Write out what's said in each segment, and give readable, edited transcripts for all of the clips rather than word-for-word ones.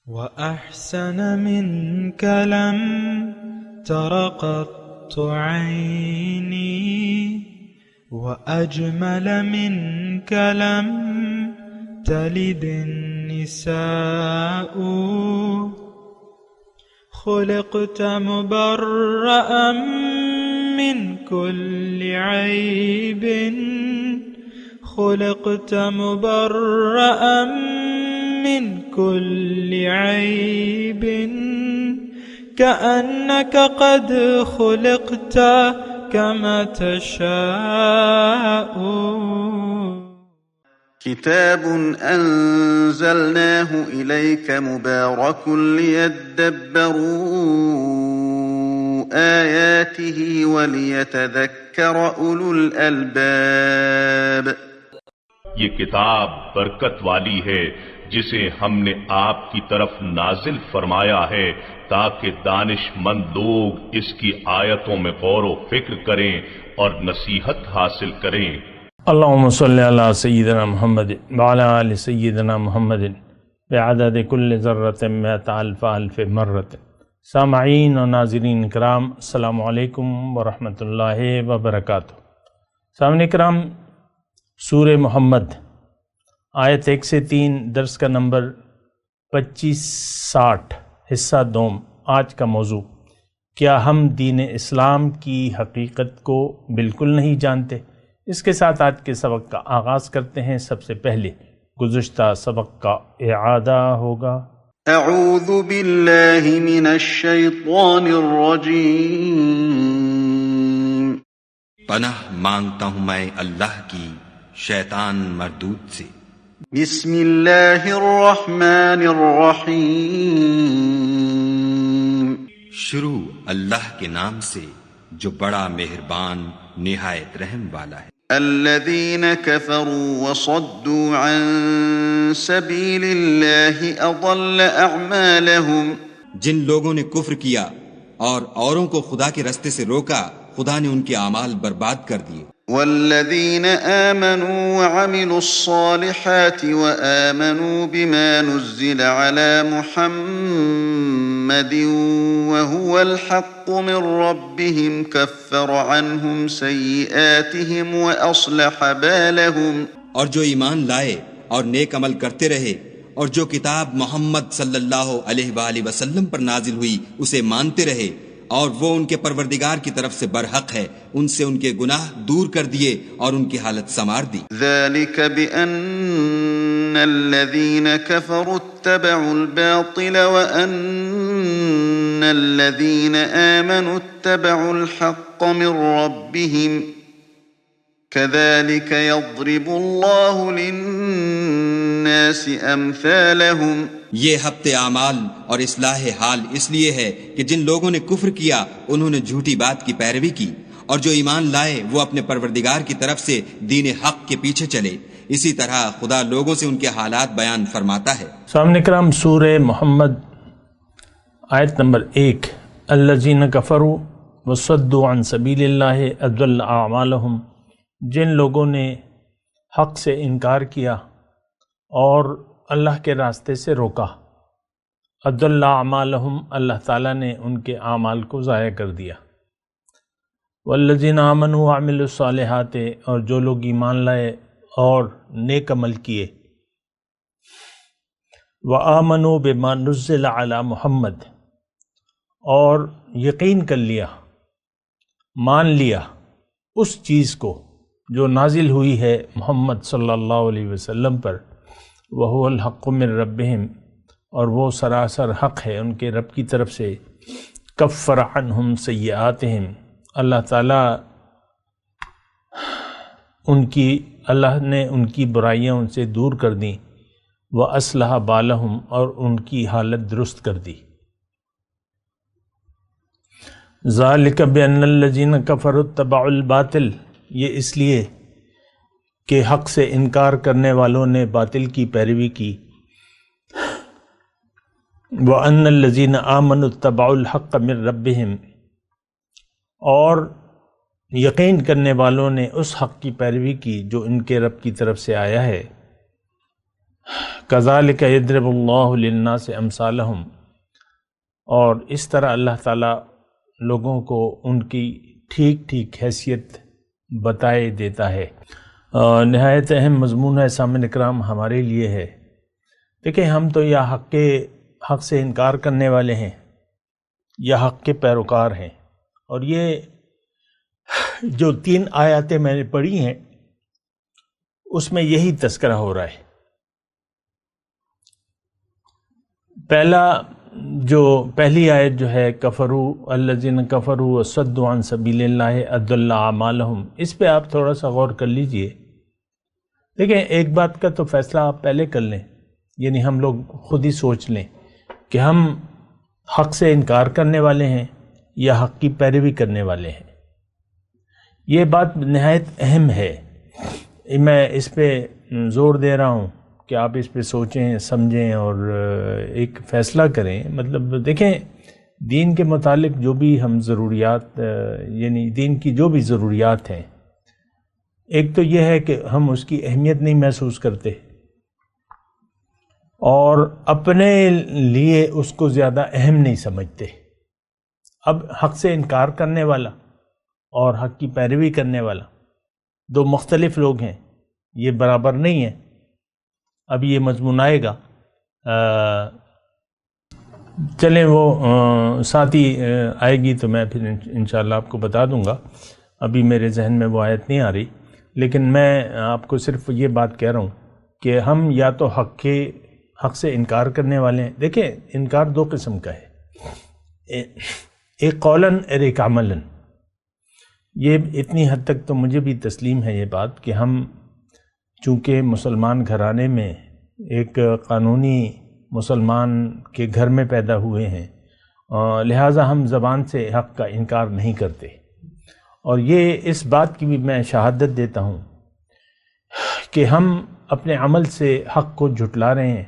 وأحسن منك لم تر قط عيني وأجمل منك لم تلد النساء خلقت مبرأ من كل عيب خلقت مبرأ من كل عيب كأنك قد خلقت كما تشاء. كتاب أنزلناه إليك مبارك ليدبروا آياته وليتذكر أولو الألباب. یہ کتاب برکت والی ہے جسے ہم نے آپ کی طرف نازل فرمایا ہے تاکہ دانش مند لوگ اس کی آیتوں میں غور و فکر کریں اور نصیحت حاصل کریں. اللہم صلی علی سیدنا محمد وعلی آل سیدنا محمد بعدد کل ذرۃ مئۃ الف الف مرۃ. سامعین و ناظرین کرام، السلام علیکم ورحمۃ اللہ وبرکاتہ. سامعین کرام، سورہ محمد آیت 1 سے 3 درس کا نمبر 2560 حصہ دوم. آج کا موضوع: کیا ہم دین اسلام کی حقیقت کو بالکل نہیں جانتے؟ اس کے ساتھ آج کے سبق کا آغاز کرتے ہیں. سب سے پہلے گزشتہ سبق کا اعادہ ہوگا. اعوذ باللہ من الشیطان الرجیم. پناہ مانگتا ہوں میں اللہ کی شیطان مردود سے. بسم اللہ الرحمن الرحیم. شروع اللہ کے نام سے جو بڑا مہربان نہایت رحم والا ہے. الذین کفروا وصدوا عن سبیل اللہ اضل اعمالهم. جن لوگوں نے کفر کیا اور اوروں کو خدا کے رستے سے روکا، خدا نے ان کے اعمال برباد کر دیے. والذین آمنوا وعملوا الصالحات وآمنوا بما نزل على محمد وهو الحق من ربهم كفر عنهم سيئاتهم وأصلح بالهم. اور جو ایمان لائے اور نیک عمل کرتے رہے اور جو کتاب محمد صلی اللہ علیہ وآلہ وسلم پر نازل ہوئی اسے مانتے رہے اور وہ ان کے پروردگار کی طرف سے برحق ہے، ان سے ان کے گناہ دور کر دیے اور ان کی حالت سنوار دی. ذلك بأن الذين كفروا اتبعوا الباطل وأن الذين آمنوا اتبعوا الحق من ربهم كذلك يضرب الله للناس أمثالهم. یہ ہفتے اعمال اور اصلاح حال اس لیے ہے کہ جن لوگوں نے کفر کیا انہوں نے جھوٹی بات کی پیروی کی، اور جو ایمان لائے وہ اپنے پروردگار کی طرف سے دین حق کے پیچھے چلے. اسی طرح خدا لوگوں سے ان کے حالات بیان فرماتا ہے. سامنے کرام، سورہ محمد آیت نمبر 1. الذین کفروا وصدوا عن سبیل اللہ اضل اعمالهم. جن لوگوں نے حق سے انکار کیا اور اللہ کے راستے سے روکا، اضل اعمالهم، اللہ تعالیٰ نے ان کے اعمال کو ضائع کر دیا. والذین آمنوا وعملوا الصالحات، اور جو لوگ ایمان لائے اور نیک عمل کیے. وآمنوا بما نزل علی محمد، اور یقین کر لیا، مان لیا اس چیز کو جو نازل ہوئی ہے محمد صلی اللہ علیہ وسلم پر. وَهُوَ الْحَقُّ مِن رَبِّهِمْ، اور وہ سراسر حق ہے ان کے رب کی طرف سے. کفر عنہم سیئاتہم، اللہ تعالیٰ اللہ نے ان کی برائیاں ان سے دور کر دیں. وَأَصْلَحَ بَالَهُمْ، اور ان کی حالت درست کر دی. ذَلِكَ بِأَنَّ الَّذِينَ كَفَرُوا اتَّبَعُوا الْبَاطِلَ، یہ اس لیے کہ حق سے انکار کرنے والوں نے باطل کی پیروی کی. وَأَنَّ الَّذِينَ آمَنُوا اتَّبَعُوا الْحَقَّ مِن رَبِّهِمْ، اور یقین کرنے والوں نے اس حق کی پیروی کی جو ان کے رب کی طرف سے آیا ہے. کذالک یضرب اللہ للناس امثالہم، اور اس طرح اللہ تعالیٰ لوگوں کو ان کی ٹھیک ٹھیک حیثیت بتائے دیتا ہے۔ نہایت اہم مضمون ہے سامعین کرام ہمارے لیے ہے۔ دیکھیں، ہم تو یا حق سے انکار کرنے والے ہیں یا حق کے پیروکار ہیں، اور یہ جو 3 آیاتیں میں نے پڑھی ہیں اس میں یہی تذکرہ ہو رہا ہے۔ پہلی آیت جو ہے کفروا الذین کفروا وصدوا عن سبیل اللہ اضل اعمالہم، اس پہ آپ تھوڑا سا غور کر لیجئے۔ دیکھیں، ایک بات کا تو فیصلہ آپ پہلے کر لیں، یعنی ہم لوگ خود ہی سوچ لیں کہ ہم حق سے انکار کرنے والے ہیں یا حق کی پیروی کرنے والے ہیں۔ یہ بات نہایت اہم ہے، میں اس پہ زور دے رہا ہوں کہ آپ اس پہ سوچیں، سمجھیں اور ایک فیصلہ کریں۔ مطلب دیکھیں، دین کے متعلق جو بھی ہم ضروریات، یعنی دین کی جو بھی ضروریات ہیں، ایک تو یہ ہے کہ ہم اس کی اہمیت نہیں محسوس کرتے اور اپنے لیے اس کو زیادہ اہم نہیں سمجھتے۔ اب حق سے انکار کرنے والا اور حق کی پیروی کرنے والا 2 مختلف لوگ ہیں، یہ برابر نہیں ہے۔ اب یہ مضمون آئے گا، چلیں وہ ساتھ ہی آئے گی تو میں پھر انشاءاللہ آپ کو بتا دوں گا، ابھی میرے ذہن میں وہ آیت نہیں آ رہی، لیکن میں آپ کو صرف یہ بات کہہ رہا ہوں کہ ہم یا تو حق سے انکار کرنے والے ہیں۔ دیکھیں، انکار 2 قسم کا ہے، ایک قولاً اور ایک عملاً۔ یہ اتنی حد تک تو مجھے بھی تسلیم ہے یہ بات کہ ہم چونکہ مسلمان گھرانے میں ایک قانونی مسلمان کے گھر میں پیدا ہوئے ہیں، لہٰذا ہم زبان سے حق کا انکار نہیں کرتے، اور یہ اس بات کی بھی میں شہادت دیتا ہوں کہ ہم اپنے عمل سے حق کو جھٹلا رہے ہیں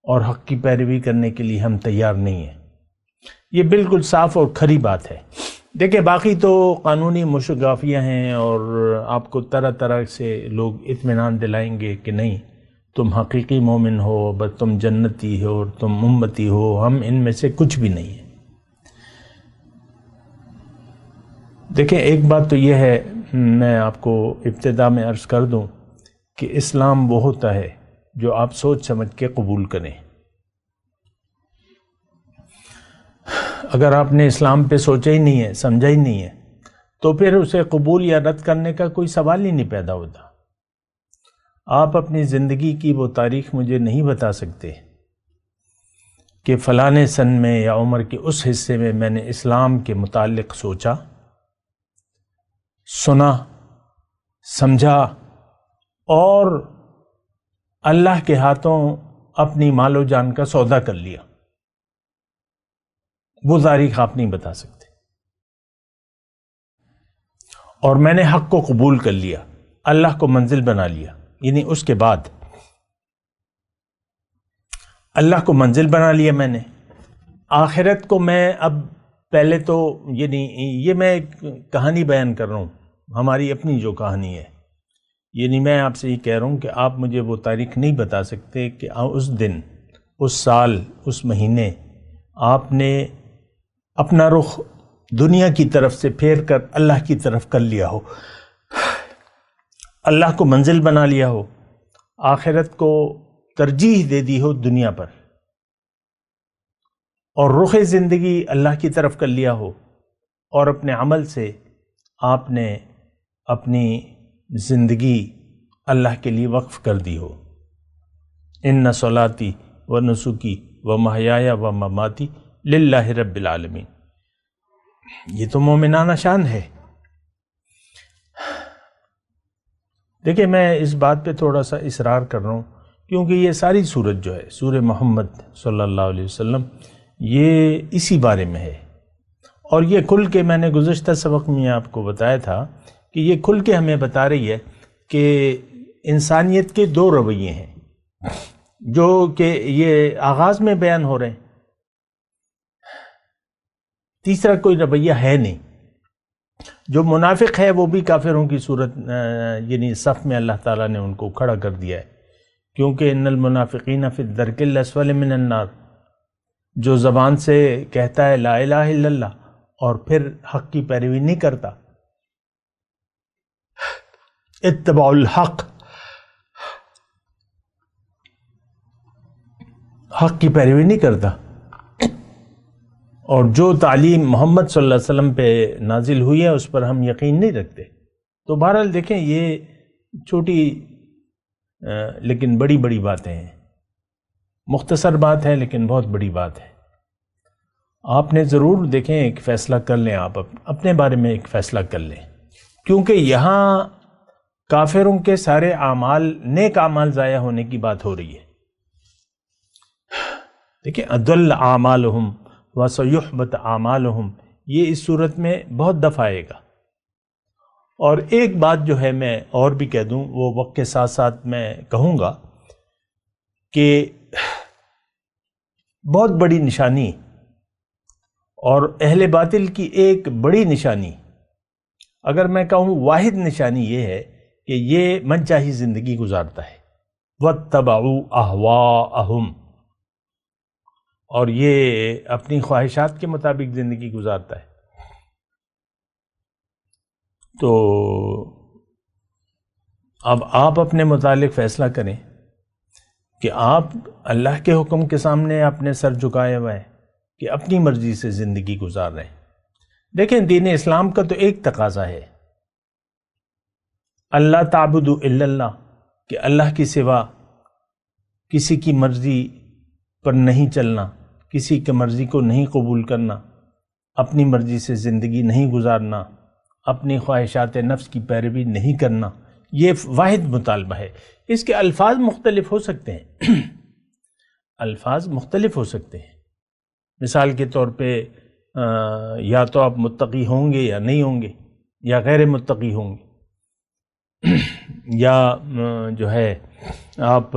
اور حق کی پیروی کرنے کے لیے ہم تیار نہیں ہیں۔ یہ بالکل صاف اور کھری بات ہے۔ دیکھیں، باقی تو قانونی مشگافیاں ہیں اور آپ کو طرح طرح سے لوگ اطمینان دلائیں گے کہ نہیں، تم حقیقی مومن ہو، بس تم جنتی ہو اور تم امتی ہو، ہم ان میں سے کچھ بھی نہیں ہیں۔ دیکھیں، ایک بات تو یہ ہے، میں آپ کو ابتدا میں عرض کر دوں کہ اسلام وہ ہوتا ہے جو آپ سوچ سمجھ کے قبول کریں۔ اگر آپ نے اسلام پہ سوچا ہی نہیں ہے، سمجھا ہی نہیں ہے، تو پھر اسے قبول یا رد کرنے کا کوئی سوال ہی نہیں پیدا ہوتا۔ آپ اپنی زندگی کی وہ تاریخ مجھے نہیں بتا سکتے کہ فلاں سن میں یا عمر کے اس حصے میں نے اسلام کے متعلق سوچا، سنا، سمجھا اور اللہ کے ہاتھوں اپنی مال و جان کا سودا کر لیا۔ وہ تاریخ آپ نہیں بتا سکتے۔ اور میں نے حق کو قبول کر لیا، اللہ کو منزل بنا لیا، یعنی اس کے بعد اللہ کو منزل بنا لیا میں نے۔ آخرت کو میں اب پہلے تو یعنی یہ میں ایک کہانی بیان کر رہا ہوں، ہماری اپنی جو کہانی ہے، یعنی میں آپ سے یہ کہہ رہا ہوں کہ آپ مجھے وہ تاریخ نہیں بتا سکتے کہ اس دن، اس سال، اس مہینے آپ نے اپنا رخ دنیا کی طرف سے پھیر کر اللہ کی طرف کر لیا ہو، اللہ کو منزل بنا لیا ہو، آخرت کو ترجیح دے دی ہو دنیا پر، اور رخ زندگی اللہ کی طرف کر لیا ہو، اور اپنے عمل سے آپ نے اپنی زندگی اللہ کے لیے وقف کر دی ہو۔ ان صلاتی و نسکی و محیایا و مماتی للہ رب العالمین۔ یہ تو مومنانہ شان ہے۔ دیکھیں، میں اس بات پہ تھوڑا سا اصرار کر رہا ہوں کیونکہ یہ ساری سورت جو ہے، سورہ محمد صلی اللہ علیہ وسلم، یہ اسی بارے میں ہے، اور یہ کھل کے میں نے گزشتہ سبق میں آپ کو بتایا تھا کہ یہ کھل کے ہمیں بتا رہی ہے کہ انسانیت کے 2 رویے ہیں جو کہ یہ آغاز میں بیان ہو رہے ہیں، تیسرا کوئی رویہ ہے نہیں۔ جو منافق ہے وہ بھی کافروں کی صورت، یعنی صف میں اللہ تعالیٰ نے ان کو کھڑا کر دیا ہے کیونکہ ان المنافقین فی الدرک الاسفل من النار، جو زبان سے کہتا ہے لا الہ الا اللہ اور پھر حق کی پیروی نہیں کرتا، اتباع الحق، حق کی پیروی نہیں کرتا، اور جو تعلیم محمد صلی اللہ علیہ وسلم پہ نازل ہوئی ہے اس پر ہم یقین نہیں رکھتے. تو بہرحال دیکھیں یہ چھوٹی لیکن بڑی بڑی باتیں ہیں، مختصر بات ہے لیکن بہت بڑی بات ہے. آپ نے ضرور دیکھیں ایک فیصلہ کر لیں، آپ اپنے بارے میں ایک فیصلہ کر لیں، کیونکہ یہاں کافروں کے سارے اعمال، نیک اعمال ضائع ہونے کی بات ہو رہی ہے. دیکھیں اضل اعمالہم وسیحبط اعمالہم، یہ اس صورت میں بہت دفعہ آئے گا. اور ایک بات جو ہے میں اور بھی کہہ دوں، وہ وقت کے ساتھ ساتھ میں کہوں گا کہ بہت بڑی نشانی اور اہل باطل کی ایک بڑی نشانی، اگر میں کہوں واحد نشانی، یہ ہے کہ یہ من چاہی زندگی گزارتا ہے. واتبعوا اہواءہم، اور یہ اپنی خواہشات کے مطابق زندگی گزارتا ہے. تو اب آپ اپنے متعلق فیصلہ کریں کہ آپ اللہ کے حکم کے سامنے اپنے سر جھکائے ہوئے ہیں کہ اپنی مرضی سے زندگی گزار رہے ہیں. دیکھیں دین اسلام کا تو ایک تقاضا ہے، اللہ تعبدوا الا اللہ، کہ اللہ کی سوا کسی کی مرضی پر نہیں چلنا، کسی کی مرضی کو نہیں قبول کرنا، اپنی مرضی سے زندگی نہیں گزارنا، اپنی خواہشات نفس کی پیروی نہیں کرنا. یہ واحد مطالبہ ہے. اس کے الفاظ مختلف ہو سکتے ہیں، الفاظ مختلف ہو سکتے ہیں. مثال کے طور پہ یا تو آپ متقی ہوں گے یا نہیں ہوں گے، یا غیر متقی ہوں گے، یا جو ہے آپ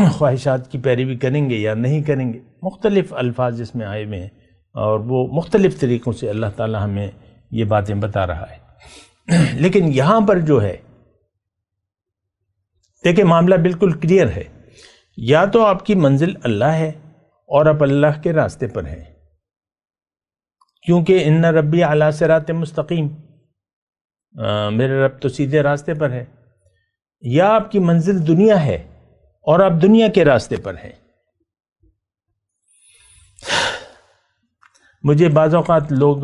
خواہشات کی پیروی کریں گے یا نہیں کریں گے. مختلف الفاظ اس میں آئے ہوئے ہیں، اور وہ مختلف طریقوں سے اللہ تعالی ہمیں یہ باتیں بتا رہا ہے. لیکن یہاں پر جو ہے دیکھیں معاملہ بالکل کلیئر ہے، یا تو آپ کی منزل اللہ ہے اور آپ اللہ کے راستے پر ہیں، کیونکہ ان ربی علی صراط مستقیم، میرے رب تو سیدھے راستے پر ہے. یا آپ کی منزل دنیا ہے اور آپ دنیا کے راستے پر ہیں. مجھے بعض اوقات لوگ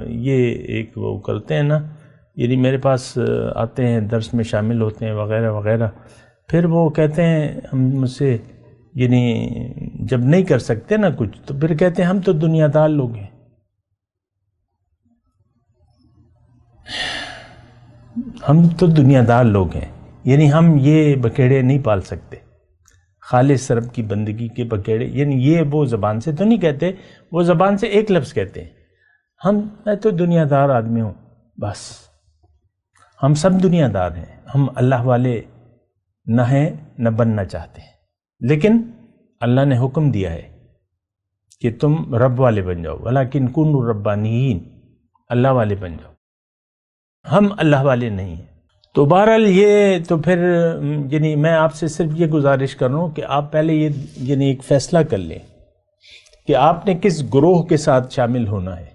یہ ایک وہ کرتے ہیں نا، یعنی میرے پاس آتے ہیں، درس میں شامل ہوتے ہیں وغیرہ وغیرہ، پھر وہ کہتے ہیں ہم مجھ سے، یعنی جب نہیں کر سکتے نا کچھ تو پھر کہتے ہیں ہم تو دنیا دار لوگ ہیں. ہم تو دنیا دار لوگ ہیں، یعنی ہم یہ بکیڑے نہیں پال سکتے، خالص رب کی بندگی کے بکیڑے. یعنی یہ وہ زبان سے تو نہیں کہتے، وہ زبان سے ایک لفظ کہتے ہیں، میں تو دنیا دار آدمی ہوں، بس ہم سب دنیا دار ہیں، ہم اللہ والے نہ ہیں نہ بننا چاہتے ہیں. لیکن اللہ نے حکم دیا ہے کہ تم رب والے بن جاؤ، ولیکن کونوا ربانیین، اللہ والے بن جاؤ. ہم اللہ والے نہیں ہیں. تو بہرحال یہ تو پھر یعنی میں آپ سے صرف یہ گزارش کر رہا ہوں کہ آپ پہلے یہ یعنی ایک فیصلہ کر لیں کہ آپ نے کس گروہ کے ساتھ شامل ہونا ہے،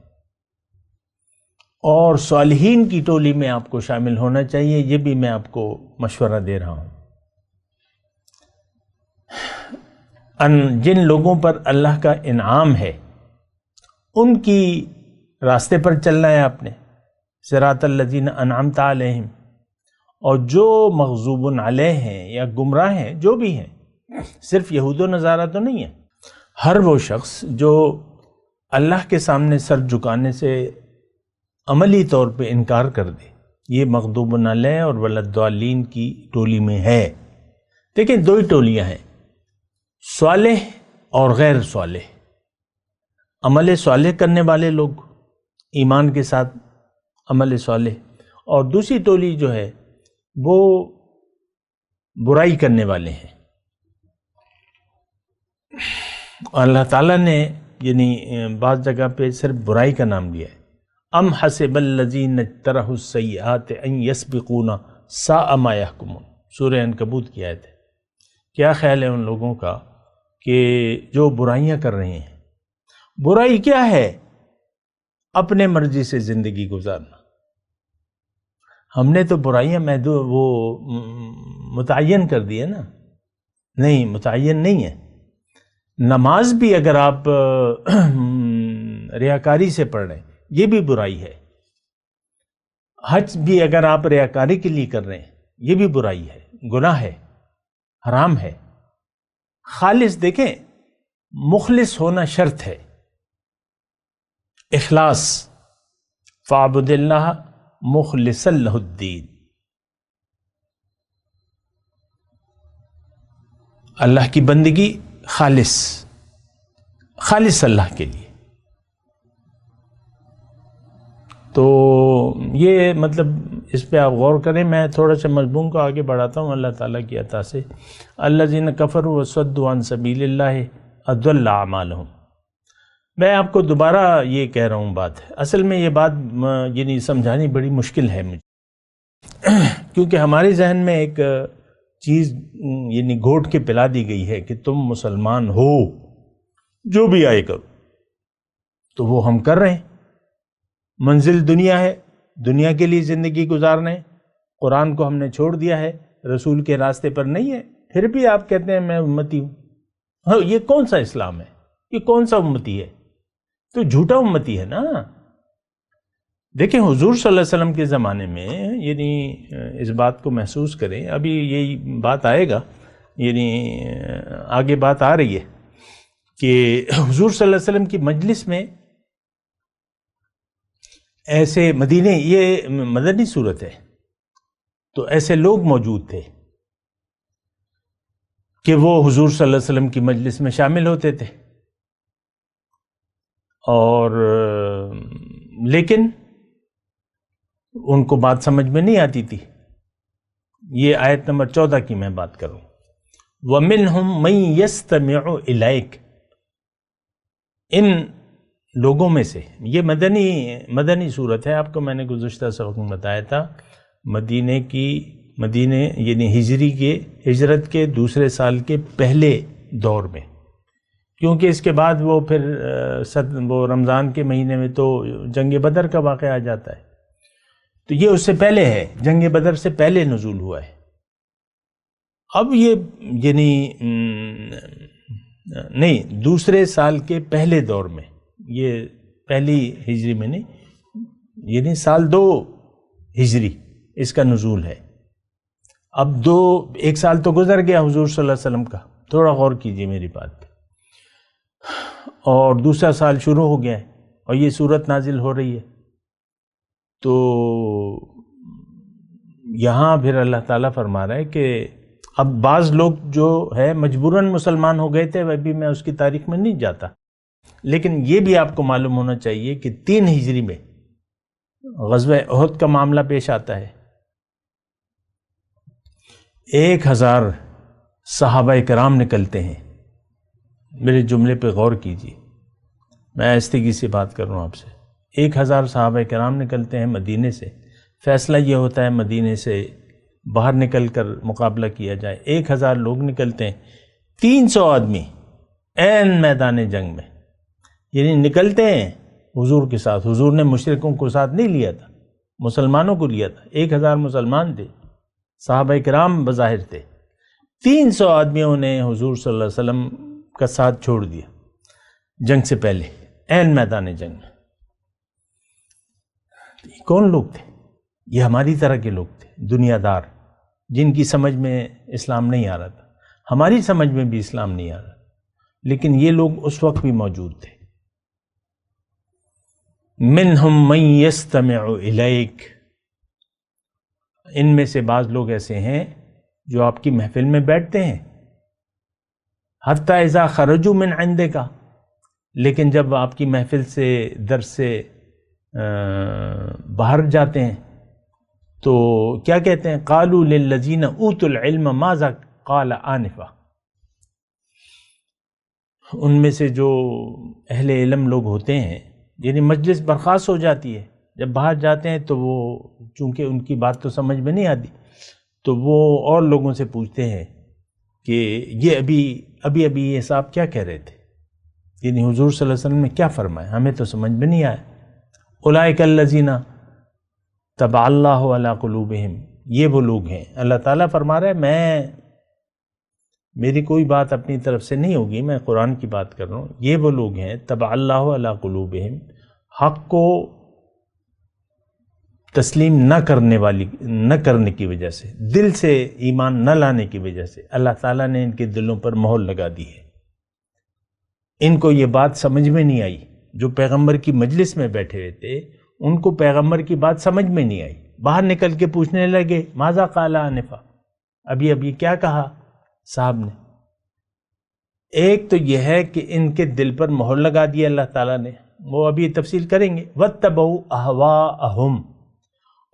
اور صالحین کی ٹولی میں آپ کو شامل ہونا چاہیے. یہ بھی میں آپ کو مشورہ دے رہا ہوں. جن لوگوں پر اللہ کا انعام ہے ان کی راستے پر چلنا ہے آپ نے، صراط الذین انعمت علیہم. اور جو مغضوب علیہ ہیں یا گمراہ ہیں، جو بھی ہیں، صرف یہود و نصارہ تو نہیں ہے، ہر وہ شخص جو اللہ کے سامنے سر جھکانے سے عملی طور پہ انکار کر دے، یہ مغضوب علیہ اور ولضالین کی ٹولی میں ہے. دیکھیں دو ہی ٹولیاں ہیں، صالح اور غیر صالح. عمل صالح کرنے والے لوگ، ایمان کے ساتھ عمل صالح، اور دوسری ٹولی جو ہے وہ برائی کرنے والے ہیں. اللہ تعالیٰ نے یعنی بعض جگہ پہ صرف برائی کا نام لیا ہے. ام حسب الذین اجترحوا السیئات ان یسبقونا ساء ما یحکمون، سورہ عنکبوت کی آیت ہے. کیا خیال ہے ان لوگوں کا کہ جو برائیاں کر رہے ہیں؟ برائی کیا ہے؟ اپنے مرضی سے زندگی گزارنا۔ ہم نے تو برائیاں وہ متعین کر دی ہے نا، نہیں متعین نہیں ہے۔ نماز بھی اگر آپ ریاکاری سے پڑھ رہے ہیں یہ بھی برائی ہے، حج بھی اگر آپ ریاکاری کے لیے کر رہے ہیں یہ بھی برائی ہے، گناہ ہے، حرام ہے۔ خالص دیکھیں، مخلص ہونا شرط ہے، اخلاص، فاعبد اللہ مخلصا لہ الدین، اللہ کی بندگی خالص اللہ کے لیے۔ تو یہ مطلب اس پہ آپ غور کریں۔ میں تھوڑا سا مضمون کو آگے بڑھاتا ہوں اللہ تعالیٰ کی عطا سے۔ الذین کفروا وصدوا عن سبیل اللہ اضل اعمالہم۔ میں آپ کو دوبارہ یہ کہہ رہا ہوں بات، اصل میں یہ بات یعنی سمجھانی بڑی مشکل ہے مجھے، کیونکہ ہمارے ذہن میں ایک چیز یعنی گھوٹ کے پلا دی گئی ہے کہ تم مسلمان ہو، جو بھی آئے کرو، تو وہ ہم کر رہے ہیں۔ منزل دنیا ہے، دنیا کے لیے زندگی گزارنا ہے، قرآن کو ہم نے چھوڑ دیا ہے، رسول کے راستے پر نہیں ہے، پھر بھی آپ کہتے ہیں میں امتی ہوں۔ ہاں، یہ کون سا اسلام ہے؟ یہ کون سا امتی ہے؟ تو جھوٹا امتی ہے نا۔ دیکھیں حضور صلی اللہ علیہ وسلم کے زمانے میں یعنی اس بات کو محسوس کریں، ابھی یہی بات آئے گا، یعنی آگے بات آ رہی ہے کہ حضور صلی اللہ علیہ وسلم کی مجلس میں ایسے مدینے، یہ مدنی صورت ہے، تو ایسے لوگ موجود تھے کہ وہ حضور صلی اللہ علیہ وسلم کی مجلس میں شامل ہوتے تھے، اور لیکن ان کو بات سمجھ میں نہیں آتی تھی۔ یہ آیت نمبر 14 کی میں بات کروں، وَمِنْهُمْ مَنْ يَسْتَمِعُ إِلَيْكَ، ان لوگوں میں سے، یہ مدنی صورت ہے، آپ کو میں نے گزشتہ سبق میں بتایا تھا، مدینے یعنی ہجرت کے دوسرے سال کے پہلے دور میں، کیونکہ اس کے بعد وہ پھر وہ رمضان کے مہینے میں تو جنگ بدر کا واقعہ آ جاتا ہے، تو یہ اس سے پہلے ہے، جنگ بدر سے پہلے نزول ہوا ہے۔ اب یہ یعنی نہیں، دوسرے سال کے پہلے دور میں، یہ پہلی ہجری میں نہیں، یعنی سال 2 ہجری اس کا نزول ہے۔ اب 1 سال تو گزر گیا حضور صلی اللہ علیہ وسلم کا، تھوڑا غور کیجئے میری بات پہ، اور دوسرا سال شروع ہو گیا ہے اور یہ سورت نازل ہو رہی ہے۔ تو یہاں پھر اللہ تعالیٰ فرما رہا ہے کہ اب بعض لوگ جو ہے مجبوراً مسلمان ہو گئے تھے، وہ بھی میں اس کی تاریخ میں نہیں جاتا، لیکن یہ بھی آپ کو معلوم ہونا چاہیے کہ 3 ہجری میں غزوہ احد کا معاملہ پیش آتا ہے۔ 1000 صحابہ کرام نکلتے ہیں، میرے جملے پہ غور کیجیے، میں آہستگی سے بات کر رہا ہوں آپ سے۔ 1000 صحابہ کرام نکلتے ہیں مدینے سے، فیصلہ یہ ہوتا ہے مدینے سے باہر نکل کر مقابلہ کیا جائے۔ 1000 لوگ نکلتے ہیں، 300 آدمی عین میدان جنگ میں، یعنی نکلتے ہیں حضور کے ساتھ۔ حضور نے مشرکوں کو ساتھ نہیں لیا تھا، مسلمانوں کو لیا تھا۔ 1000 مسلمان تھے، صحابہ کرام بظاہر تھے، 300 آدمیوں نے حضور صلی اللہ علیہ وسلم کا ساتھ چھوڑ دیا جنگ سے پہلے، عین میدان جنگ میں۔ یہ کون لوگ تھے؟ یہ ہماری طرح کے لوگ تھے، دنیا دار، جن کی سمجھ میں اسلام نہیں آ رہا تھا، ہماری سمجھ میں بھی اسلام نہیں آ رہا، لیکن یہ لوگ اس وقت بھی موجود تھے۔ منہم من یستمع الیک، ان میں سے بعض لوگ ایسے ہیں جو آپ کی محفل میں بیٹھتے ہیں، حتی اذا خرجوا من عندک، لیکن جب آپ کی محفل سے، درس سے باہر جاتے ہیں تو کیا کہتے ہیں؟ قالوا للذین اوتوا العلم ماذا قال آنفا، ان میں سے جو اہل علم لوگ ہوتے ہیں، یعنی مجلس برخاست ہو جاتی ہے، جب باہر جاتے ہیں تو وہ چونکہ ان کی بات تو سمجھ میں نہیں آتی، تو وہ اور لوگوں سے پوچھتے ہیں کہ یہ ابھی یہ صاحب کیا کہہ رہے تھے، یعنی حضور صلی اللہ علیہ وسلم نے کیا فرمایا، ہمیں تو سمجھ میں نہیں آیا۔ اولئک الذین طبع اللہ علی قلوبہم، یہ وہ لوگ ہیں، اللہ تعالیٰ فرما رہا ہے میری کوئی بات اپنی طرف سے نہیں ہوگی، میں قرآن کی بات کر رہا ہوں، یہ وہ لوگ ہیں طبع اللہ علی قلوبہم، حق کو تسلیم نہ کرنے کی وجہ سے، دل سے ایمان نہ لانے کی وجہ سے اللہ تعالیٰ نے ان کے دلوں پر مہر لگا دی ہے۔ ان کو یہ بات سمجھ میں نہیں آئی، جو پیغمبر کی مجلس میں بیٹھے ہوئے تھے ان کو پیغمبر کی بات سمجھ میں نہیں آئی، باہر نکل کے پوچھنے لگے ماذا قال آنفا، ابھی کیا کہا صاحب نے۔ ایک تو یہ ہے کہ ان کے دل پر مہر لگا دی اللہ تعالیٰ نے، وہ ابھی تفصیل کریں گے، واتبعوا اہواءہم،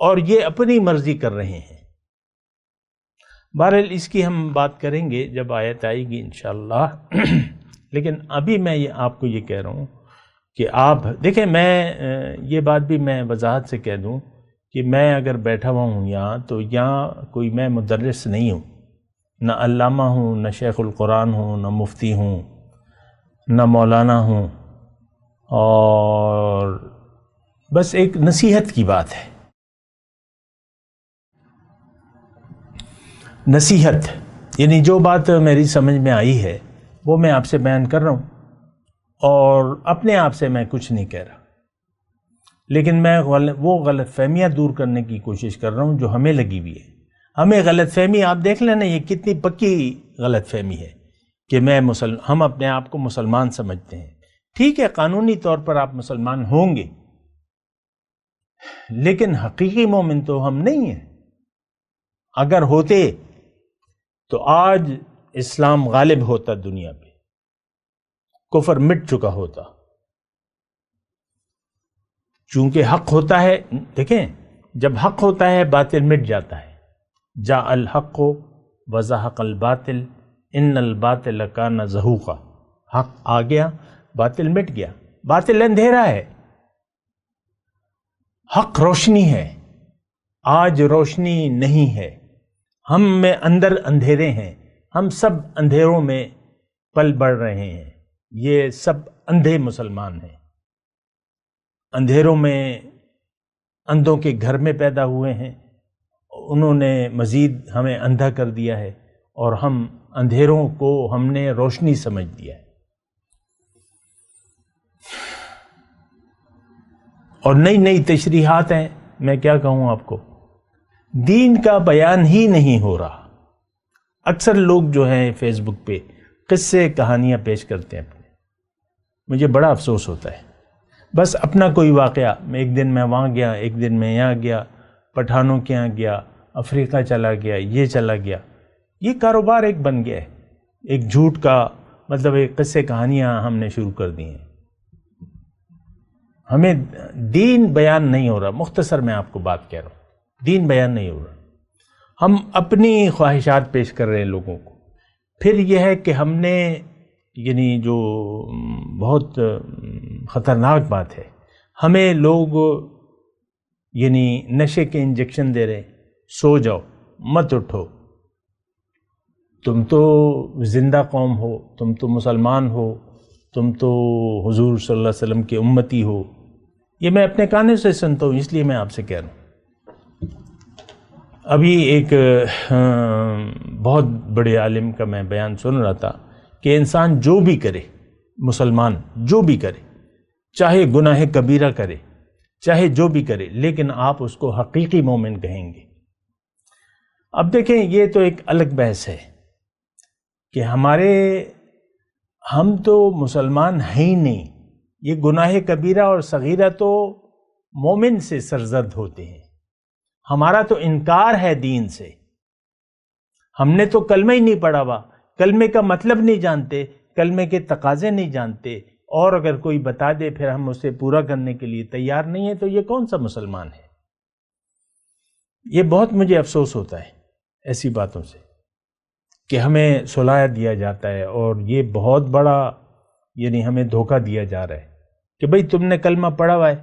اور یہ اپنی مرضی کر رہے ہیں۔ بہرحال اس کی ہم بات کریں گے جب آیت آئے گی انشاءاللہ، لیکن ابھی میں آپ کو یہ کہہ رہا ہوں کہ آپ دیکھیں، میں یہ بات بھی میں وضاحت سے کہہ دوں کہ میں اگر بیٹھا ہوا ہوں یہاں، تو یہاں کوئی میں مدرس نہیں ہوں، نہ علامہ ہوں، نہ شیخ القرآن ہوں، نہ مفتی ہوں، نہ مولانا ہوں، اور بس ایک نصیحت کی بات ہے، نصیحت، یعنی جو بات میری سمجھ میں آئی ہے وہ میں آپ سے بیان کر رہا ہوں، اور اپنے آپ سے میں کچھ نہیں کہہ رہا، لیکن میں وہ غلط فہمیاں دور کرنے کی کوشش کر رہا ہوں جو ہمیں لگی ہوئی ہے۔ ہمیں غلط فہمی، آپ دیکھ لینا یہ کتنی پکی غلط فہمی ہے کہ ہم اپنے آپ کو مسلمان سمجھتے ہیں۔ ٹھیک ہے، قانونی طور پر آپ مسلمان ہوں گے، لیکن حقیقی مومن تو ہم نہیں ہیں۔ اگر ہوتے تو آج اسلام غالب ہوتا دنیا پہ، کفر مٹ چکا ہوتا، چونکہ حق ہوتا ہے۔ دیکھیں، جب حق ہوتا ہے باطل مٹ جاتا ہے، جاء الحق وزہق الباطل ان الباطل کان زہوقا، حق آ گیا، باطل مٹ گیا۔ باطل اندھیرا ہے، حق روشنی ہے، آج روشنی نہیں ہے، ہم میں اندر اندھیرے ہیں، ہم سب اندھیروں میں پل بڑھ رہے ہیں، یہ سب اندھے مسلمان ہیں، اندھیروں میں اندھوں کے گھر میں پیدا ہوئے ہیں، انہوں نے مزید ہمیں اندھا کر دیا ہے، اور ہم اندھیروں کو ہم نے روشنی سمجھ دیا ہے، اور نئی تشریحات ہیں۔ میں کیا کہوں آپ کو، دین کا بیان ہی نہیں ہو رہا۔ اکثر لوگ جو ہیں فیس بک پہ قصے کہانیاں پیش کرتے ہیں اپنے، مجھے بڑا افسوس ہوتا ہے۔ بس اپنا کوئی واقعہ، ایک دن میں وہاں گیا، ایک دن میں یہاں گیا، پٹھانوں کے یہاں گیا، افریقہ چلا گیا، یہ چلا گیا، یہ کاروبار ایک بن گیا ہے، ایک جھوٹ کا، مطلب ایک قصے کہانیاں ہم نے شروع کر دی ہیں۔ ہمیں دین بیان نہیں ہو رہا، مختصر میں آپ کو بات کہہ رہا ہوں، دین بیان نہیں ہو رہا، ہم اپنی خواہشات پیش کر رہے ہیں لوگوں کو۔ پھر یہ ہے کہ ہم نے، یعنی جو بہت خطرناک بات ہے، ہمیں لوگ یعنی نشے کے انجیکشن دے رہے، سو جاؤ، مت اٹھو، تم تو زندہ قوم ہو، تم تو مسلمان ہو، تم تو حضور صلی اللہ علیہ وسلم کے امتی ہو۔ یہ میں اپنے کانوں سے سنتا ہوں، اس لیے میں آپ سے کہہ رہا ہوں۔ ابھی ایک بہت بڑے عالم کا میں بیان سن رہا تھا کہ انسان جو بھی کرے، مسلمان جو بھی کرے، چاہے گناہ کبیرہ کرے، چاہے جو بھی کرے، لیکن آپ اس کو حقیقی مومن کہیں گے۔ اب دیکھیں، یہ تو ایک الگ بحث ہے کہ ہم تو مسلمان ہیں ہی نہیں، یہ گناہ کبیرہ اور صغیرہ تو مومن سے سرزد ہوتے ہیں، ہمارا تو انکار ہے دین سے، ہم نے تو کلمہ ہی نہیں پڑھا ہوا، کلمے کا مطلب نہیں جانتے، کلمے کے تقاضے نہیں جانتے، اور اگر کوئی بتا دے پھر ہم اسے پورا کرنے کے لیے تیار نہیں ہیں، تو یہ کون سا مسلمان ہے؟ یہ بہت مجھے افسوس ہوتا ہے ایسی باتوں سے کہ ہمیں سلایا دیا جاتا ہے، اور یہ بہت بڑا یعنی ہمیں دھوکہ دیا جا رہا ہے کہ بھئی تم نے کلمہ پڑھا ہوا ہے،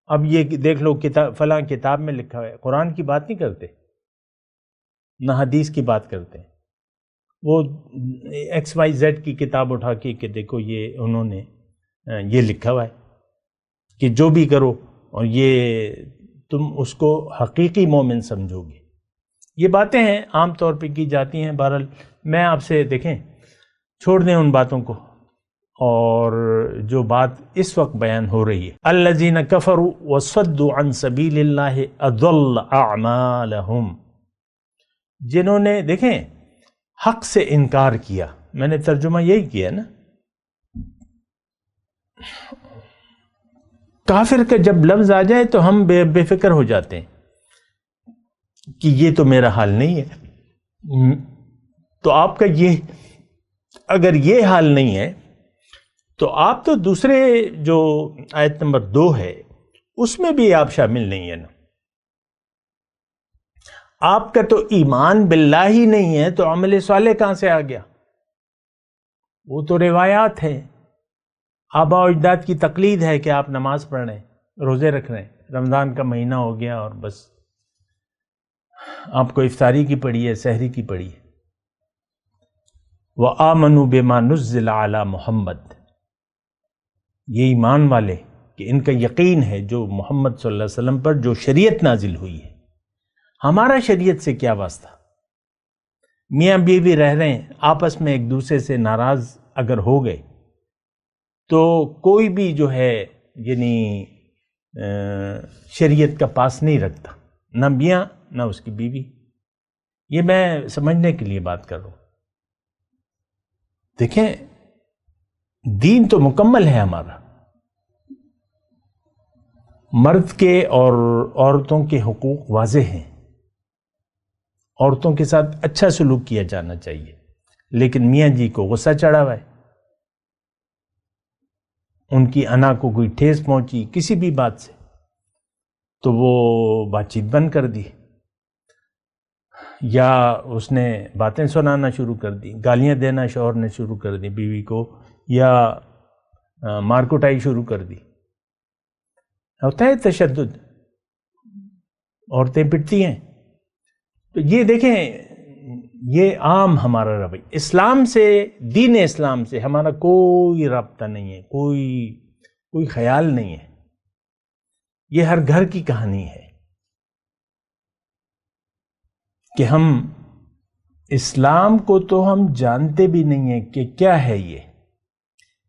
اب یہ دیکھ لو فلاں کتاب میں لکھا ہوا ہے۔ قرآن کی بات نہیں کرتے، نہ حدیث کی بات کرتے ہیں، وہ XYZ کی کتاب اٹھا کے کہ دیکھو یہ انہوں نے یہ لکھا ہوا ہے کہ جو بھی کرو اور یہ تم اس کو حقیقی مومن سمجھو گے. یہ باتیں ہیں عام طور پہ کی جاتی ہیں. بہرحال میں آپ سے دیکھیں چھوڑ دیں ان باتوں کو، اور جو بات اس وقت بیان ہو رہی ہے، الذین کفروا وصدوا عن سبیل اللہ اضل اعمالہم، جنہوں نے دیکھیں حق سے انکار کیا. میں نے ترجمہ یہی کیا نا. کافر کا جب لفظ آ جائے تو ہم بے فکر ہو جاتے ہیں کہ یہ تو میرا حال نہیں ہے. تو آپ کا یہ اگر یہ حال نہیں ہے تو آپ تو دوسرے جو آیت نمبر 2 ہے اس میں بھی آپ شامل نہیں ہے نا. آپ کا تو ایمان باللہ ہی نہیں ہے تو عمل صالح کہاں سے آ گیا؟ وہ تو روایات ہیں، آباء و اجداد کی تقلید ہے کہ آپ نماز پڑھ رہے ہیں، روزے رکھ رہے ہیں، رمضان کا مہینہ ہو گیا اور بس آپ کو افطاری کی پڑی ہے، سحری کی پڑی ہے. وَآمَنُوا بِمَا نُزِّلَ عَلَى مُحَمَّد، یہ ایمان والے کہ ان کا یقین ہے جو محمد صلی اللہ علیہ وسلم پر جو شریعت نازل ہوئی ہے. ہمارا شریعت سے کیا واسطہ؟ میاں بیوی رہ رہے ہیں، آپس میں ایک دوسرے سے ناراض اگر ہو گئے تو کوئی بھی جو ہے یعنی شریعت کا پاس نہیں رکھتا، نہ میاں نہ اس کی بیوی. یہ میں سمجھنے کے لیے بات کر رہا ہوں. دیکھیں دین تو مکمل ہے ہمارا، مرد کے اور عورتوں کے حقوق واضح ہیں، عورتوں کے ساتھ اچھا سلوک کیا جانا چاہیے. لیکن میاں جی کو غصہ چڑھا ہوا ہے، ان کی انا کو کوئی ٹھیس پہنچی کسی بھی بات سے تو وہ بات چیت بند کر دی، یا اس نے باتیں سنانا شروع کر دی، گالیاں دینا شوہر نے شروع کر دی بیوی کو، یا مار کٹائی شروع کر دی. ہوتا ہے تشدد، عورتیں پٹتی ہیں. تو یہ دیکھیں یہ عام ہمارا رویہ. اسلام سے، دین اسلام سے ہمارا کوئی رابطہ نہیں ہے، کوئی خیال نہیں ہے. یہ ہر گھر کی کہانی ہے کہ ہم اسلام کو تو ہم جانتے بھی نہیں ہیں کہ کیا ہے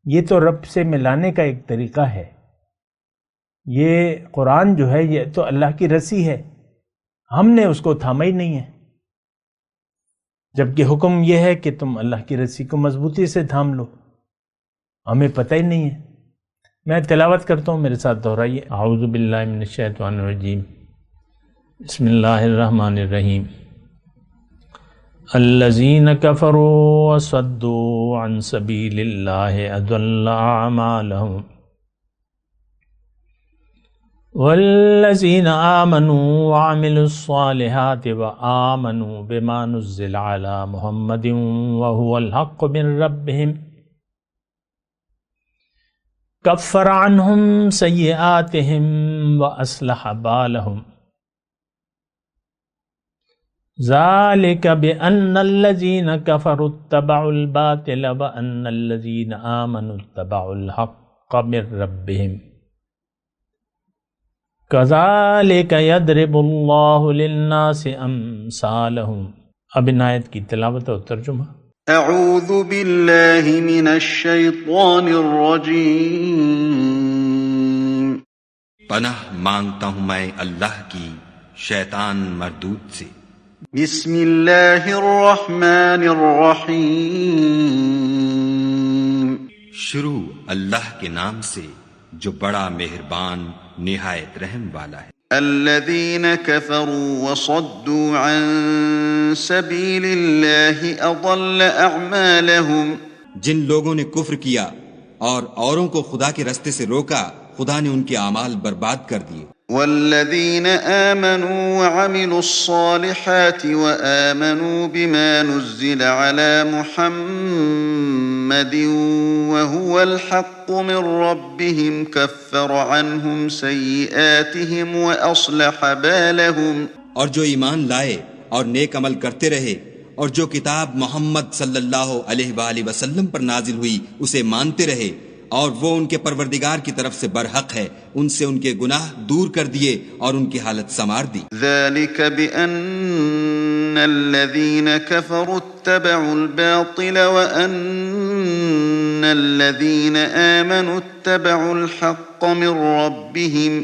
یہ تو رب سے ملانے کا ایک طریقہ ہے. یہ قرآن جو ہے یہ تو اللہ کی رسی ہے، ہم نے اس کو تھاما ہی نہیں ہے، جبکہ حکم یہ ہے کہ تم اللہ کی رسی کو مضبوطی سے تھام لو. ہمیں پتہ ہی نہیں ہے. میں تلاوت کرتا ہوں، میرے ساتھ دہرائیے. اعوذ باللہ من الشیطان الرجیم، بسم اللہ الرحمن الرحیم. الذین کفروا وصدوا عن سبیل اللہ اضل اعمالہم والذین آمنوا وعملوا الصالحات وآمنوا بما نزل علی محمد وهو الحق من ربهم کفر عنہم سیئاتہم واصلح بالہم ذالک بأن الذین کفروا اتبعوا الباطل وأن الذین آمنوا اتبعوا الحق من ربهم کذالک یضرب اللہ للناس امثالہم. اب ان آیت کی تلاوت اور ترجمہ. اعوذ باللہ من الشیطان الرجیم. پناہ مانگتا ہوں میں اللہ کی شیطان مردود سے. بسم اللہ الرحمن الرحیم. شروع اللہ کے نام سے جو بڑا مہربان نہایت رحم والا ہے. الذین کفروا وصدوا عن سبیل اللہ اضل اعمالہم. جن لوگوں نے کفر کیا اور اوروں کو خدا کے رستے سے روکا، خدا نے ان کے اعمال برباد کر دیے. والذین آمنوا وعملوا الصالحات وآمنوا بما نزل على محمد وهو الحق من ربهم كفر عنهم سیئاتهم وأصلح بالهم. اور جو ایمان لائے اور نیک عمل کرتے رہے اور جو کتاب محمد صلی اللہ علیہ وآلہ وسلم پر نازل ہوئی اسے مانتے رہے، اور وہ ان کے پروردگار کی طرف سے برحق ہے، ان سے ان کے گناہ دور کر دیے اور ان کی حالت سنوار دی۔ ذلك بأن الذين كفروا اتبعوا الباطل وأن الذين آمنوا اتبعوا الحق من ربهم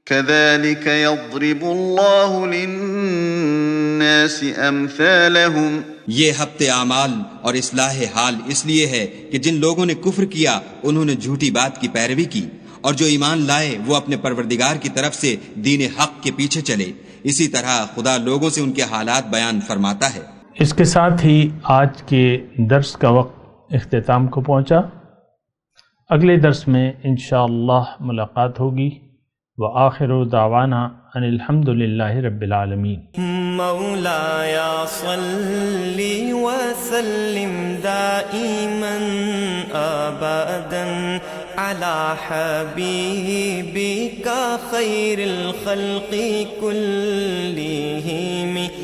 كذلك يضرب الله للناس أمثالهم۔ یہ ہفتے اعمال اور اصلاح حال اس لیے ہے کہ جن لوگوں نے کفر کیا انہوں نے جھوٹی بات کی پیروی کی، اور جو ایمان لائے وہ اپنے پروردگار کی طرف سے دین حق کے پیچھے چلے۔ اسی طرح خدا لوگوں سے ان کے حالات بیان فرماتا ہے۔ اس کے ساتھ ہی آج کے درس کا وقت اختتام کو پہنچا۔ اگلے درس میں انشاءاللہ ملاقات ہوگی۔ وآخر دعوانا ان الحمد للہ رب العالمین۔ مولاي صل وسلم دائما ابدا على حبيبك خير الخلق كلهم